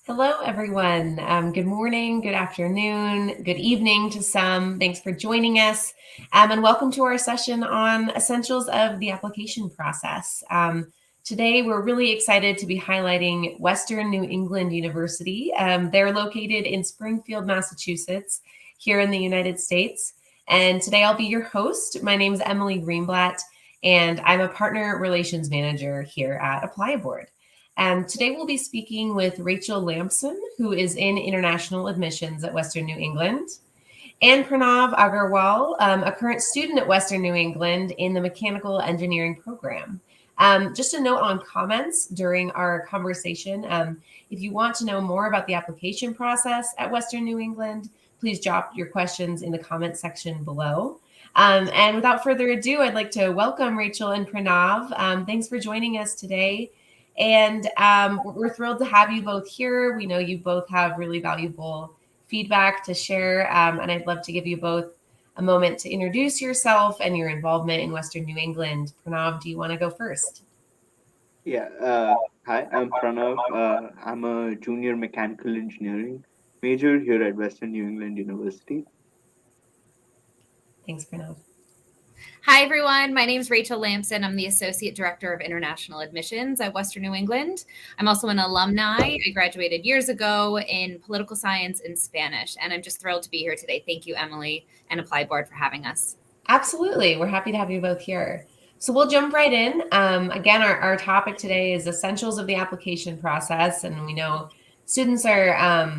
Hello, everyone. Good morning, good afternoon, good evening to some. Thanks for joining us. And welcome to our session on essentials of the application process. Today, we're really excited to be highlighting Western New England University. They're located in Springfield, Massachusetts, here in the United States. And today, I'll be your host. My name is Emily Greenblatt, and I'm a partner relations manager here at ApplyBoard. Today we'll be speaking with Rachel Lamson, who is in international admissions at Western New England, and Pranav Agarwal, a current student at Western New England in the mechanical engineering program. Just a note on comments during our conversation. If you want to know more about the application process at Western New England, please drop your questions in the comment section below. And without further ado, I'd like to welcome Rachel and Pranav. Thanks for joining us today. And we're thrilled to have you both here. We know you both have really valuable feedback to share. And I'd love to give you both a moment to introduce yourself and your involvement in Western New England. Pranav, do you want to go first? Hi, I'm Pranav. I'm a junior mechanical engineering major here at Western New England University. Thanks, Pranav. Hi, everyone. My name is Rachel Lamson. I'm the Associate Director of International Admissions at Western New England. I'm also an alumni. I graduated years ago in political science and Spanish, and I'm just thrilled to be here today. Thank you, Emily and ApplyBoard, for having us. Absolutely. We're happy to have you both here. So we'll jump right in. Again, our topic today is essentials of the application process. And we know students are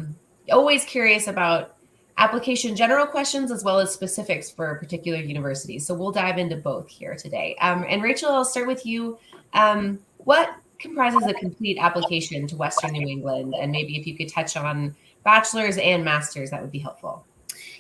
always curious about application general questions as well as specifics for particular universities. So we'll dive into both here today. And Rachel, I'll start with you. What comprises a complete application to Western New England? And maybe if you could touch on bachelor's and master's, that would be helpful.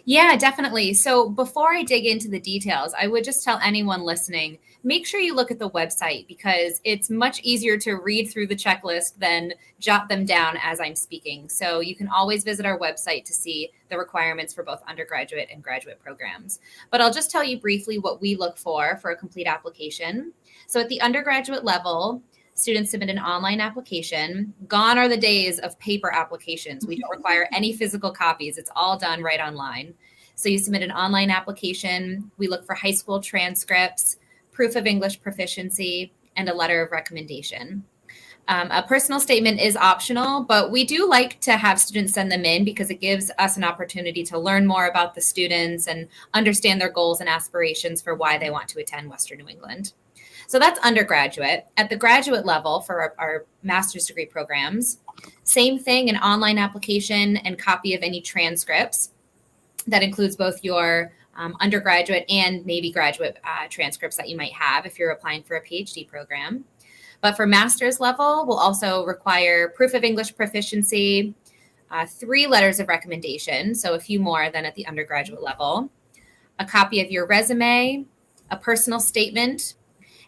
Yeah, definitely. So before I dig into the details, I would just tell anyone listening, make sure you look at the website because it's much easier to read through the checklist than jot them down as I'm speaking. So you can always visit our website to see the requirements for both undergraduate and graduate programs. But I'll just tell you briefly what we look for a complete application. So at the undergraduate level, students submit an online application. Gone are the days of paper applications. We don't require any physical copies. It's all done right online. So you submit an online application. We look for high school transcripts, proof of English proficiency, and a letter of recommendation. A personal statement is optional, but we do like to have students send them in because it gives us an opportunity to learn more about the students and understand their goals and aspirations for why they want to attend Western New England. So that's undergraduate. At the graduate level for our master's degree programs, same thing, an online application and copy of any transcripts. That includes both your undergraduate and maybe graduate transcripts that you might have if you're applying for a PhD program. But for master's level, we'll also require proof of English proficiency, 3 letters of recommendation, so a few more than at the undergraduate level, a copy of your resume, a personal statement,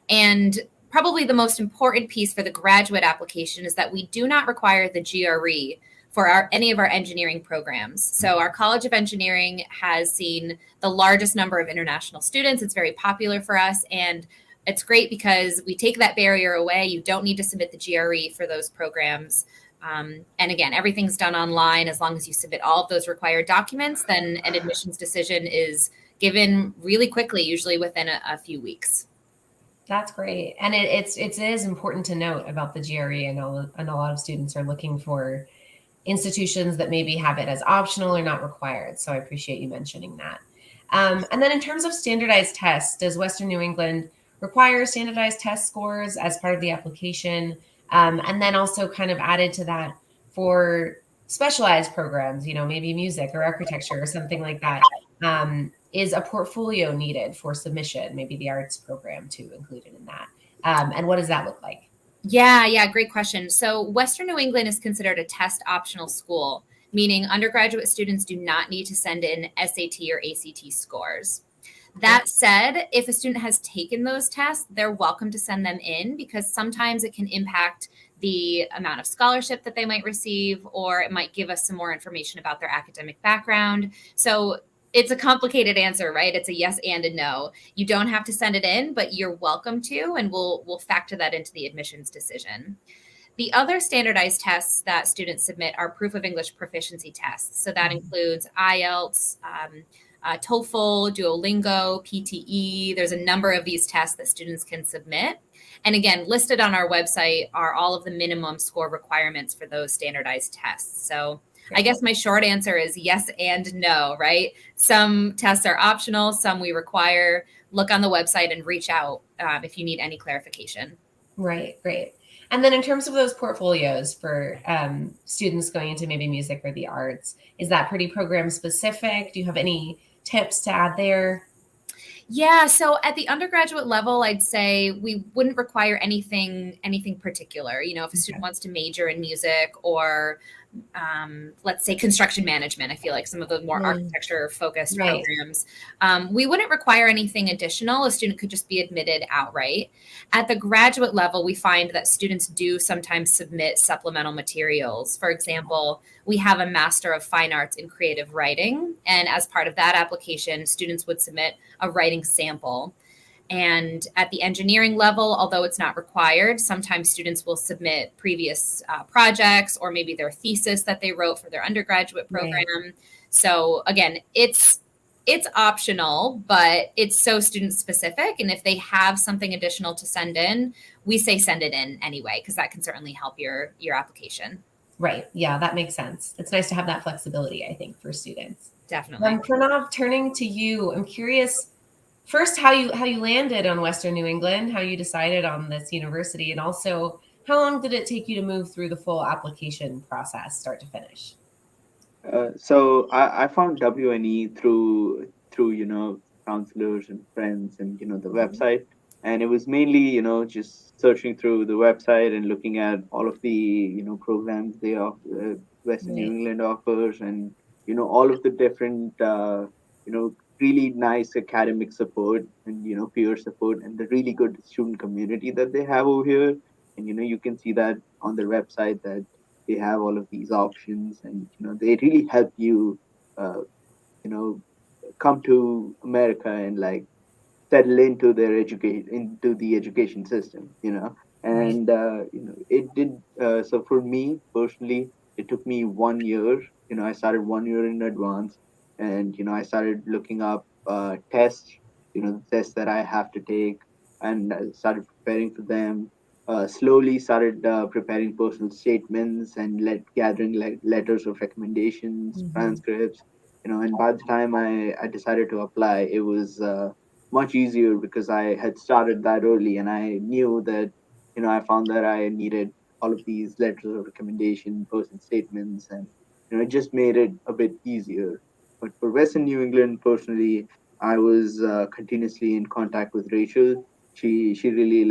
and probably the most important piece for the graduate application is that we do not require the GRE for any of our engineering programs. So our College of Engineering has seen the largest number of international students. It's very popular for us, and it's great because we take that barrier away. You don't need to submit the GRE for those programs. And again, everything's done online. As long as you submit all of those required documents, then an admissions decision is given really quickly, usually within a few weeks. That's great. And it is important to note about the GRE. And a lot of students are looking for institutions that maybe have it as optional or not required. So I appreciate you mentioning that. And then in terms of standardized tests, does Western New England require standardized test scores as part of the application? And then also kind of added to that for specialized programs, maybe music or architecture or something like that. Is a portfolio needed for submission, maybe the arts program too included in that? And what does that look like? Yeah, great question. So Western New England is considered a test optional school, meaning undergraduate students do not need to send in SAT or ACT scores. That said, if a student has taken those tests, they're welcome to send them in because sometimes it can impact the amount of scholarship that they might receive, or it might give us some more information about their academic background. So it's a complicated answer, right? It's a yes and a no. You don't have to send it in, but you're welcome to, and we'll factor that into the admissions decision. The other standardized tests that students submit are proof of English proficiency tests. So that includes IELTS, TOEFL, Duolingo, PTE. There's a number of these tests that students can submit. And again, listed on our website are all of the minimum score requirements for those standardized tests. So I guess my short answer is yes and no, right? Some tests are optional, some we require. Look on the website and reach out if you need any clarification. Right, great. And then in terms of those portfolios for students going into maybe music or the arts, is that pretty program specific? Do you have any tips to add there? Yeah, so at the undergraduate level, I'd say we wouldn't require anything particular. You know, if a student wants to major in music or let's say construction management, I feel like some of the more architecture focused programs, we wouldn't require anything additional. A student could just be admitted outright. At the graduate level, we find that students do sometimes submit supplemental materials. For example, we have a Master of Fine Arts in Creative Writing, and as part of that application, students would submit a writing sample. And at the engineering level, although it's not required, sometimes students will submit previous projects or maybe their thesis that they wrote for their undergraduate program. Right. So again, it's optional, but it's so student specific. And if they have something additional to send in, we say send it in anyway, because that can certainly help your application. Right. Yeah, that makes sense. It's nice to have that flexibility, I think, for students. Definitely. Pranav, turning to you, I'm curious first how you landed on Western New England, how you decided on this university, and also how long did it take you to move through the full application process, start to finish? So I found WNE through counselors and friends and the website, and it was mainly just searching through the website and looking at all of the programs they offer, Western New England offers, and all of the different really nice academic support and peer support and the really good student community that they have over here. And you can see that on their website that they have all of these options, and they really help you come to America and like settle into the education system, and it did. So for me personally, it took me 1 year. I started 1 year in advance, and I started looking up tests, the tests that I have to take, and I started preparing for them. Slowly started preparing personal statements and gathering like letters of recommendations, transcripts, and by the time I decided to apply, it was much easier because I had started that early, and I knew that I found that I needed all of these letters of recommendation, personal statements, and it just made it a bit easier. But for Western New England, personally, I was continuously in contact with Rachel. She really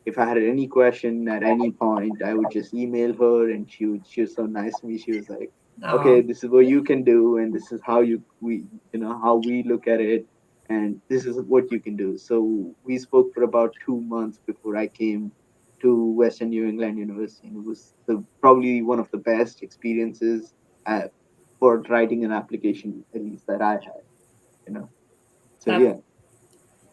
if I had any question at any point, I would just email her, and she was so nice to me. She was like, "Okay, this is what you can do, and this is how how we look at it, and this is what you can do." So we spoke for about 2 months before I came to Western New England University, and it was probably one of the best experiences for writing an application, at least that I had. So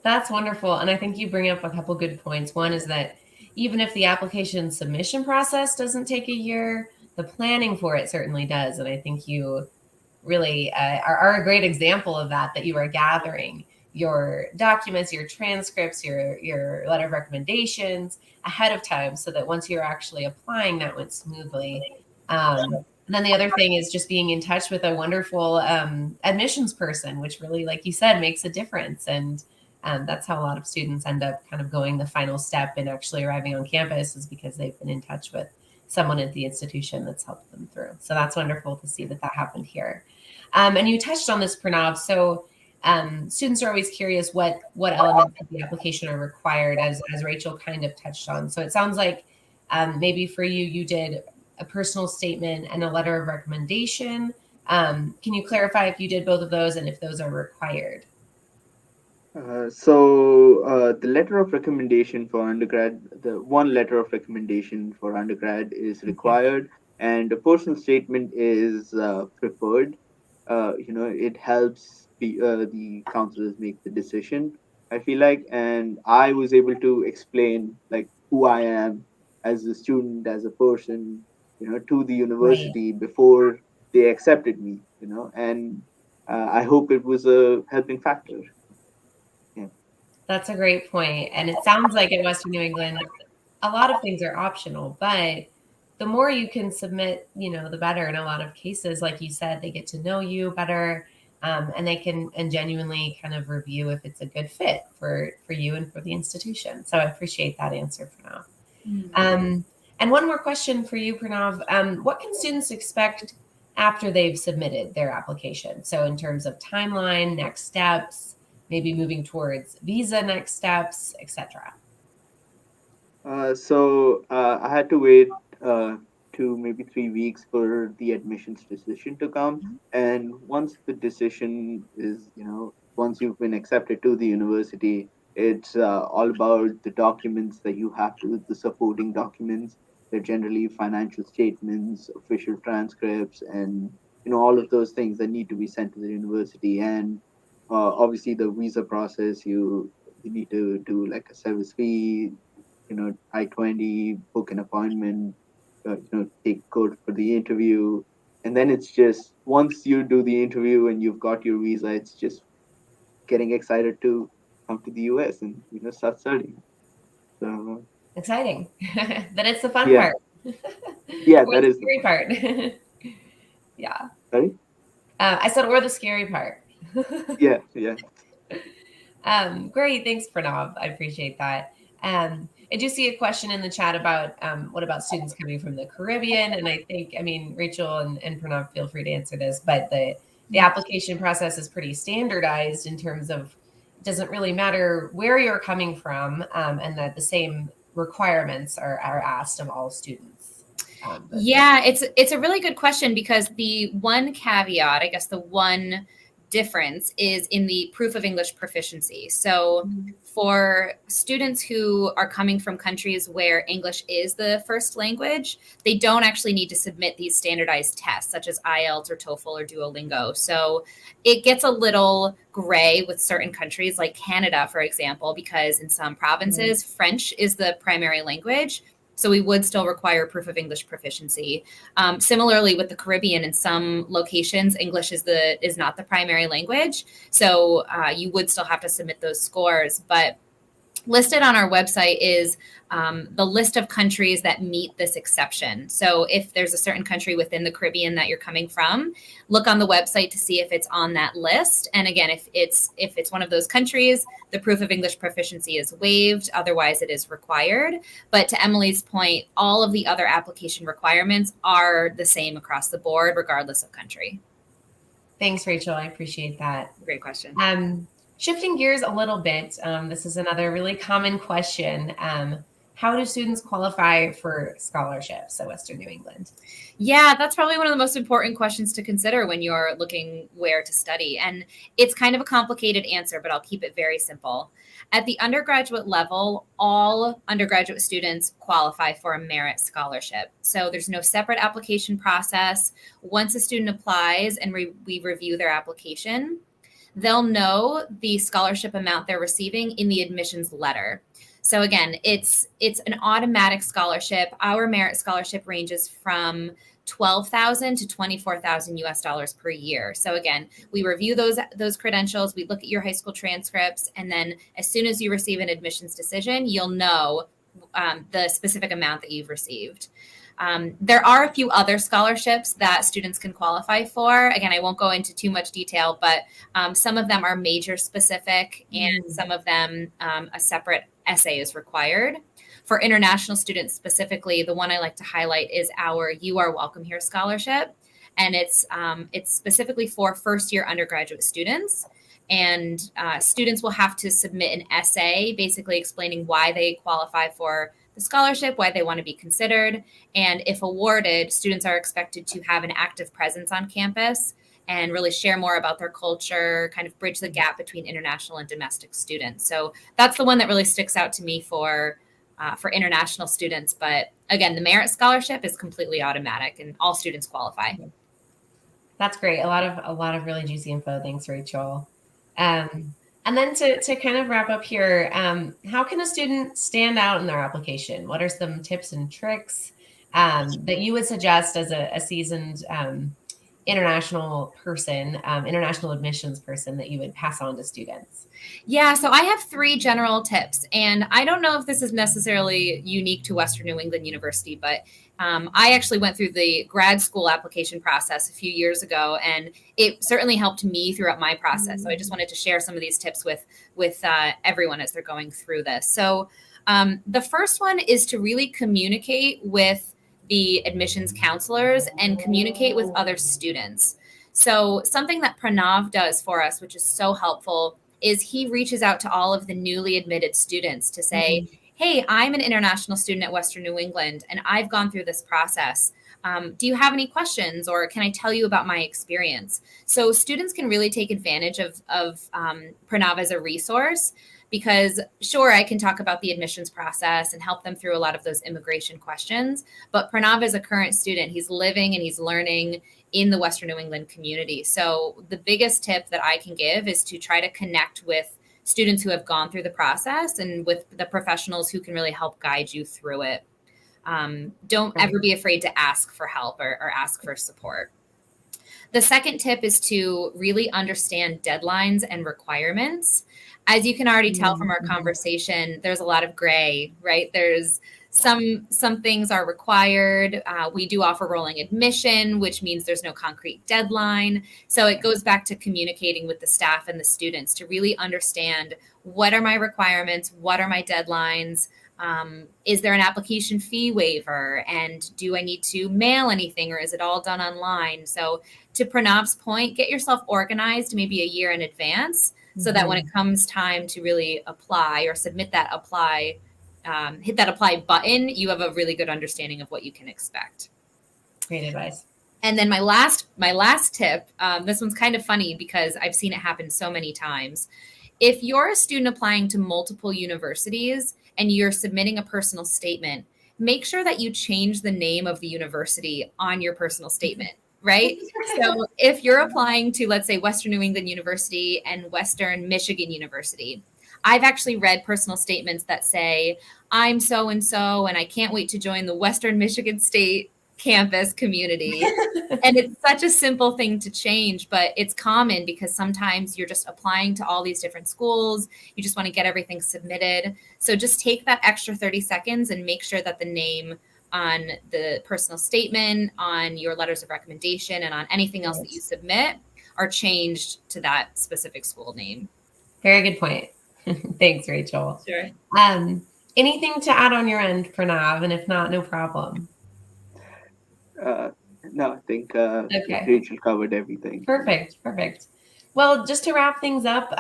that's wonderful. And I think you bring up a couple good points. One is that even if the application submission process doesn't take a year, the planning for it certainly does. And I think you really are a great example of that you are gathering your documents, your transcripts, your letter of recommendations ahead of time so that once you're actually applying, that went smoothly. And then the other thing is just being in touch with a wonderful admissions person, which really, like you said, makes a difference. And that's how a lot of students end up kind of going the final step in actually arriving on campus, is because they've been in touch with someone at the institution that's helped them through. So that's wonderful to see that happened here. And you touched on this, Pranav. So students are always curious what elements of the application are required, as Rachel kind of touched on. So it sounds like maybe for you did a personal statement and a letter of recommendation. Can you clarify if you did both of those and if those are required? So the letter of recommendation for undergrad, the one letter of recommendation for undergrad is required, and the personal statement is preferred. It helps the counselors make the decision, I feel like, and I was able to explain like who I am, as a student, as a person, to the university before they accepted me, and I hope it was a helping factor. Yeah. That's a great point. And it sounds like in Western New England, a lot of things are optional, but the more you can submit, the better. In a lot of cases, like you said, they get to know you better, and they can and genuinely kind of review if it's a good fit for you and for the institution. So I appreciate that answer, Pranav. And one more question for you, Pranav. What can students expect after they've submitted their application? So in terms of timeline, next steps, maybe moving towards visa next steps, etc. So I had to wait 2, maybe 3 weeks for the admissions decision to come. And once the decision is, once you've been accepted to the university, it's all about the documents that you have to, the supporting documents. They're generally financial statements, official transcripts, and all of those things that need to be sent to the university. And obviously, the visa process, you need to do like a service fee, I-20, book an appointment, take code for the interview. And then it's just, once you do the interview and you've got your visa, it's just getting excited to come to the US and, start studying. So Exciting. Then it's the fun yeah, part. yeah, Or that the is scary part. Yeah. sorry. I said, or the scary part. Yeah, yeah. Great. Thanks, Pranav. I appreciate that. I do see a question in the chat about what about students coming from the Caribbean? And I think, Rachel and Pranav, feel free to answer this, but the application process is pretty standardized in terms of it doesn't really matter where you're coming from, and that the same requirements are asked of all students. Yeah, it's a really good question, because the one caveat, I guess the one difference, is in the proof of English proficiency. So for students who are coming from countries where English is the first language, they don't actually need to submit these standardized tests such as IELTS or TOEFL or Duolingo. So it gets a little gray with certain countries like Canada, for example, because in some provinces, French is the primary language. So we would still require proof of English proficiency. Similarly, with the Caribbean, in some locations, English is not the primary language. So you would still have to submit those scores. But listed on our website is the list of countries that meet this exception. So if there's a certain country within the Caribbean that you're coming from, look on the website to see if it's on that list. And again, if it's one of those countries, the proof of English proficiency is waived. Otherwise, it is required. But to Emily's point, all of the other application requirements are the same across the board, regardless of country. Thanks, Rachel. I appreciate that. Great question. Shifting gears a little bit, this is another really common question. How do students qualify for scholarships at Western New England? Yeah, that's probably one of the most important questions to consider when you're looking where to study. And it's kind of a complicated answer, but I'll keep it very simple. At the undergraduate level, all undergraduate students qualify for a merit scholarship. So there's no separate application process. Once a student applies and we review their application, they'll know the scholarship amount they're receiving in the admissions letter. So again, it's an automatic scholarship. Our merit scholarship ranges from $12,000 to $24,000 US per year. So again, we review those credentials, we look at your high school transcripts, and then as soon as you receive an admissions decision, you'll know the specific amount that you've received. There are a few other scholarships that students can qualify for. Again, I won't go into too much detail, but some of them are major specific, and some of them a separate essay is required. For international students specifically, the one I like to highlight is our You Are Welcome Here scholarship. And it's specifically for first-year undergraduate students. And students will have to submit an essay basically explaining why they qualify for the scholarship, why they want to be considered. And if awarded, students are expected to have an active presence on campus and really share more about their culture, kind of bridge the gap between international and domestic students. So that's the one that really sticks out to me for international students. But again, the merit scholarship is completely automatic and all students qualify. That's great. A lot of really juicy info. Thanks, Rachel. And then to kind of wrap up here, how can a student stand out in their application? What are some tips and tricks that you would suggest as a seasoned international person, international admissions person that you would pass on to students? Yeah, so I have 3 general tips, and I don't know if this is necessarily unique to Western New England University, but I actually went through the grad school application process a few years ago, and it certainly helped me throughout my process. So I just wanted to share some of these tips with everyone as they're going through this. So the first one is to really communicate with the admissions counselors and communicate with other students. So something that Pranav does for us, which is so helpful, is he reaches out to all of the newly admitted students to say, hey, I'm an international student at Western New England, and I've gone through this process. Do you have any questions, or can I tell you about my experience? So students can really take advantage of Pranav as a resource, because sure, I can talk about the admissions process and help them through a lot of those immigration questions, but Pranav is a current student. He's living and he's learning in the Western New England community. So the biggest tip that I can give is to try to connect with students who have gone through the process and with the professionals who can really help guide you through it. Don't ever be afraid to ask for help or ask for support. The second tip is to really understand deadlines and requirements. As you can already tell from our conversation, there's a lot of gray, right? There's some things are required. We do offer rolling admission, which means there's no concrete deadline. So it goes back to communicating with the staff and the students to really understand, what are my requirements? What are my deadlines? Is there an application fee waiver? And do I need to mail anything, or is it all done online? So to Pranav's point, get yourself organized maybe a year in advance, so that when it comes time to really apply or submit that apply, hit that apply button, you have a really good understanding of what you can expect. Great advice. And then my last tip, this one's kind of funny because I've seen it happen so many times. If you're a student applying to multiple universities and you're submitting a personal statement, make sure that you change the name of the university on your personal statement. Right? So if you're applying to, let's say, Western New England University and Western Michigan University, I've actually read personal statements that say, I'm so-and-so, and I can't wait to join the Western Michigan State campus community. And it's such a simple thing to change, but it's common because sometimes you're just applying to all these different schools. You just want to get everything submitted. So just take that extra 30 seconds and make sure that the name on the personal statement, on your letters of recommendation, and on anything else that you submit are changed to that specific school name. Very good point. Thanks, Rachel. Sure. Anything to add on your end, Pranav? And if not, no problem. No, I think Rachel covered everything. Perfect. Well, just to wrap things up,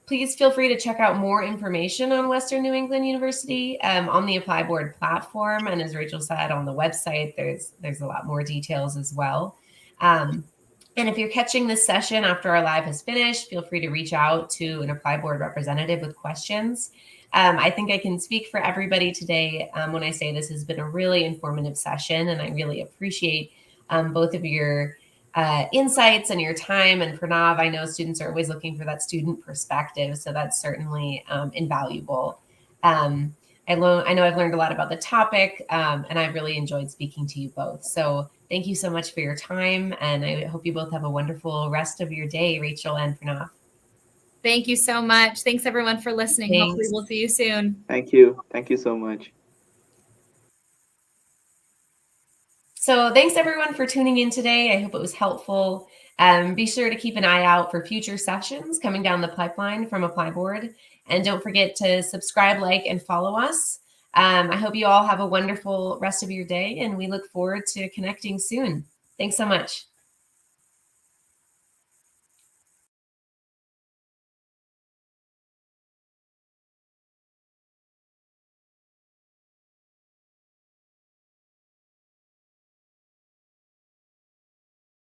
please feel free to check out more information on Western New England University on the ApplyBoard platform. And as Rachel said, on the website, there's a lot more details as well. And if you're catching this session after our live has finished, feel free to reach out to an ApplyBoard representative with questions. I think I can speak for everybody today when I say this has been a really informative session, and I really appreciate both of your insights and your time. And Pranav, I know students are always looking for that student perspective, so that's certainly invaluable. I know I've learned a lot about the topic, and I've really enjoyed speaking to you both. So thank you so much for your time, and I hope you both have a wonderful rest of your day, Rachel and Pranav. Thank you so much. Thanks everyone for listening. Thanks. Hopefully we'll see you soon. Thank you so much. So thanks everyone for tuning in today. I hope it was helpful. Be sure to keep an eye out for future sessions coming down the pipeline from ApplyBoard. And don't forget to subscribe, like, and follow us. I hope you all have a wonderful rest of your day, and we look forward to connecting soon. Thanks so much.